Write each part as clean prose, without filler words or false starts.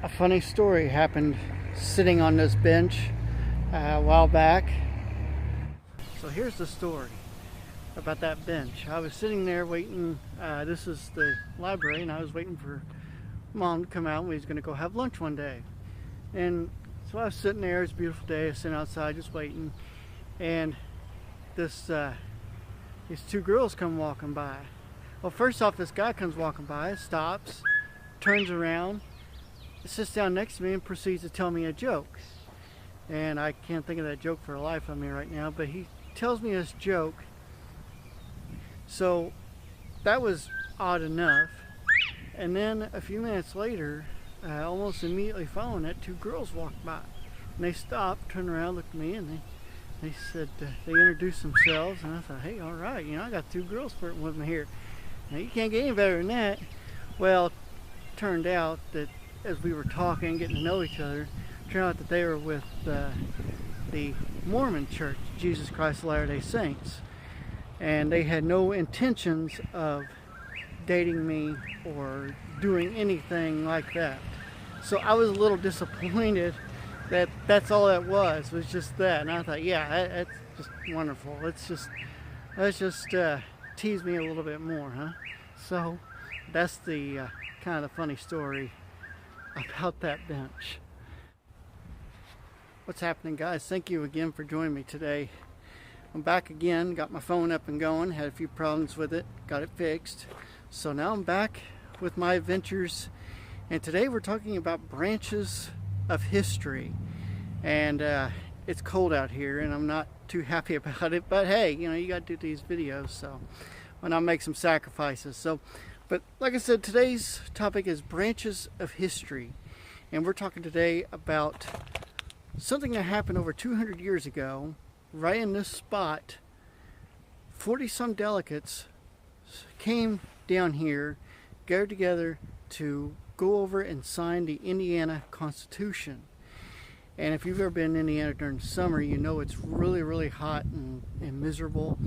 A funny story happened sitting on this bench a while back. So here's the story about that bench. I was sitting there waiting. This is the library, and I was waiting for Mom to come out. We was going to go have lunch one day. And so I was sitting there. It's a beautiful day. I was sitting outside just waiting. And these two girls come walking by. Well, first off, this guy comes walking by, stops, turns around, sits down next to me and proceeds to tell me a joke. And I can't think of that joke for the life of me right now, but he tells me this joke. So that was odd enough. And then a few minutes later, almost immediately following it, two girls walked by. And they stopped, turned around, looked at me, and they said, they introduced themselves. And I thought, hey, all right, I got two girls flirting with me here. Now, you can't get any better than that. Well, it turned out that as we were talking, getting to know each other, it turned out that they were with the Mormon Church, Jesus Christ of Latter-day Saints. And they had no intentions of dating me or doing anything like that. So I was a little disappointed that that's all that was just that. And I thought, yeah, that's just wonderful. Let's just tease me a little bit more, huh? So that's the kind of the funny story about that bench. What's happening, guys? Thank you again for joining me today. I'm back again, got my phone up and going, had a few problems with it, got it fixed. So now I'm back with my adventures, and today we're talking about branches of history. And it's cold out here and I'm not too happy about it, but hey, you gotta do these videos, so why not make some sacrifices? But like I said, today's topic is branches of history, and we're talking today about something that happened over 200 years ago, right in this spot. 40-some delegates came down here, gathered together to go over and sign the Indiana Constitution. And if you've ever been in Indiana during the summer, you know it's really, really hot and miserable.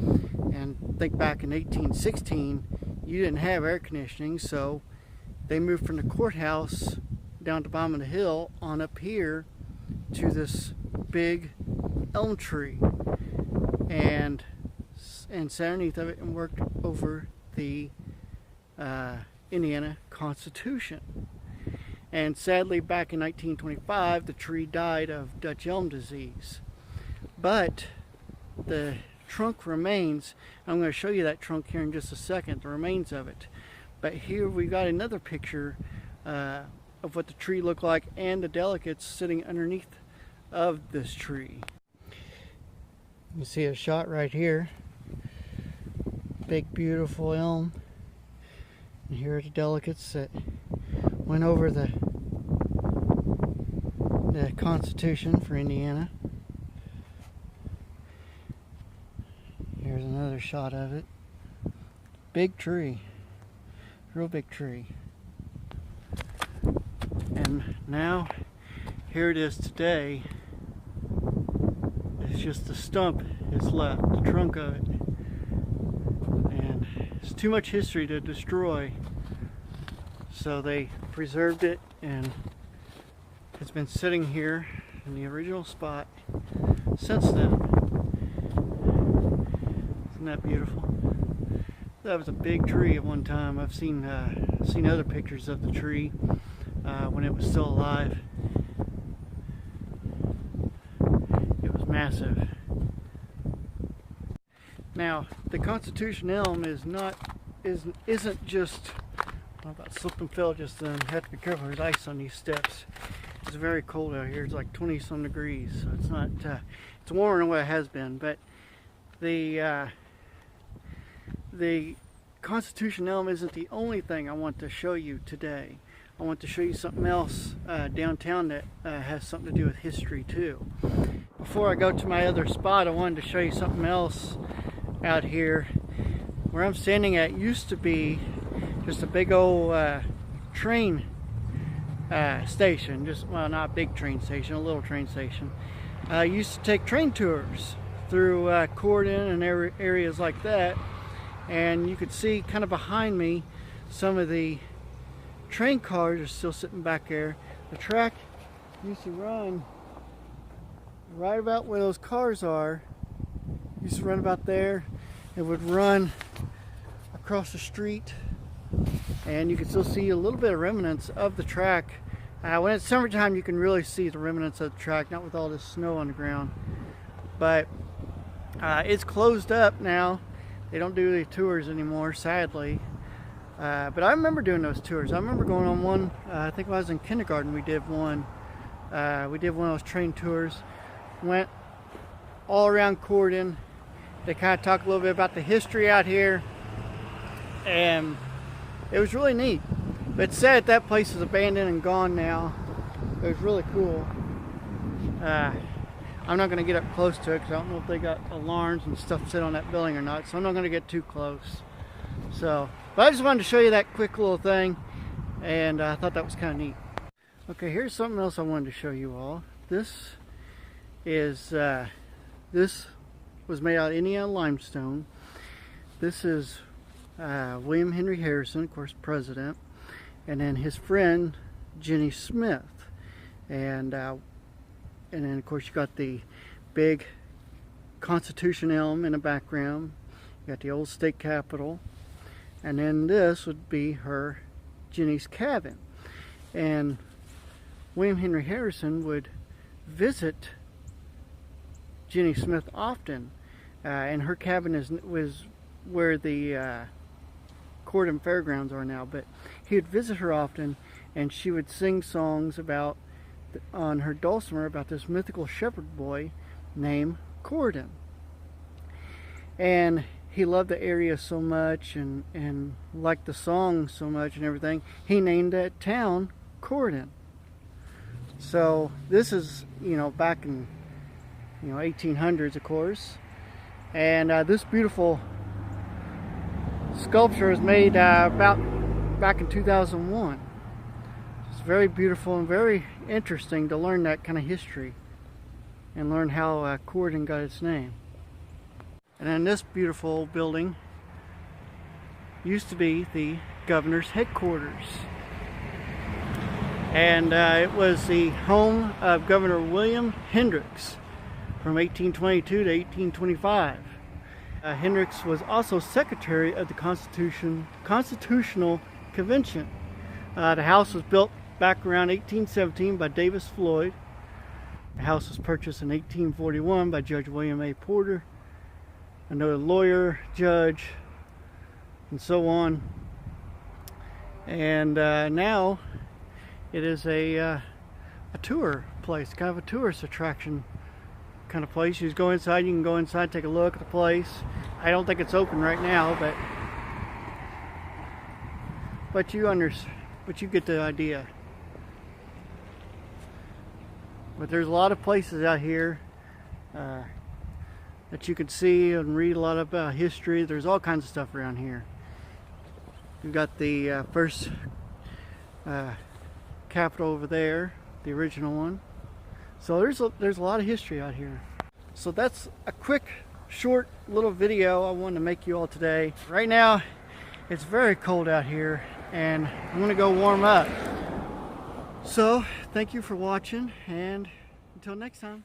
And think back in 1816, you didn't have air conditioning, so they moved from the courthouse down to the bottom of the hill on up here to this big elm tree, and sat underneath of it and worked over the Indiana Constitution. And sadly, back in 1925, the tree died of Dutch elm disease. But the trunk remains. I'm going to show you that trunk here in just a second, the remains of it. But here we got another picture of what the tree looked like and the delegates sitting underneath of this tree. You see a shot right here. Big, beautiful elm. And here are the delegates that went over the Constitution for Indiana. Here's another shot of it. Big tree. Real big tree. And now, here it is today. It's just the stump is left, the trunk of it. And it's too much history to destroy. So they preserved it, and it's been sitting here in the original spot since then. Isn't that beautiful? That was a big tree at one time. I've seen other pictures of the tree when it was still alive. It was massive. Now, the Constitution elm isn't just, I about slipped and fell just then. Have to be careful, there's ice on these steps. It's very cold out here. It's like 20-some degrees, so it's not. It's warmer than what it has been. But the Constitution elm isn't the only thing I want to show you today. I want to show you something else downtown that has something to do with history too. Before I go to my other spot, I wanted to show you something else out here. Where I'm standing at used to be just a big old train station. Well, not a big train station, a little train station. Used to take train tours through Corden and areas like that. And you could see kind of behind me some of the train cars are still sitting back there. The track used to run right about where those cars are. Used to run about there. It would run across the street, and you can still see a little bit of remnants of the track. When it's summertime, you can really see the remnants of the track, not with all this snow on the ground. But it's closed up now. They don't do the tours anymore, sadly. But I remember doing those tours. I remember going on one, I think when I was in kindergarten, we did one. We did one of those train tours. Went all around Corden. They kind of talked a little bit about the history out here. And it was really neat. But it's sad that place is abandoned and gone now. It was really cool. I'm not going to get up close to it because I don't know if they got alarms and stuff set on that building or not. So I'm not going to get too close. So, but I just wanted to show you that quick little thing. And I thought that was kind of neat. Okay, here's something else I wanted to show you all. This was made out of Indiana limestone. This is William Henry Harrison, of course, president, and then his friend Jenny Smith, and then of course you got the big Constitution elm in the background. You got the old state capitol, and then this would be her Jenny's cabin. And William Henry Harrison would visit Jenny Smith often, and her cabin was where the Corden Fairgrounds are now, but he would visit her often, and she would sing songs about on her dulcimer about this mythical shepherd boy named Corden. And he loved the area so much and liked the song so much and everything, he named that town Corden. So this is, you know, back in 1800s, of course. And this beautiful sculpture was made about back in 2001. It's very beautiful and very interesting to learn that kind of history and learn how Corden got its name. And then this beautiful building used to be the governor's headquarters. And it was the home of Governor William Hendricks from 1822 to 1825. Hendricks was also secretary of the Constitutional Convention. The house was built back around 1817 by Davis Floyd. The house was purchased in 1841 by Judge William A. Porter, another lawyer, judge, and so on. And now it is a tour place, kind of a tourist attraction kind of place. You just go inside, you can go inside, take a look at the place. I don't think it's open right now, but you get the idea. But there's a lot of places out here that you can see and read a lot about history. There's all kinds of stuff around here. You've got the first Capitol over there, the original one. So there's a lot of history out here. So that's a quick, short little video I wanted to make you all today. Right now, it's very cold out here, and I'm gonna go warm up. So thank you for watching, and until next time.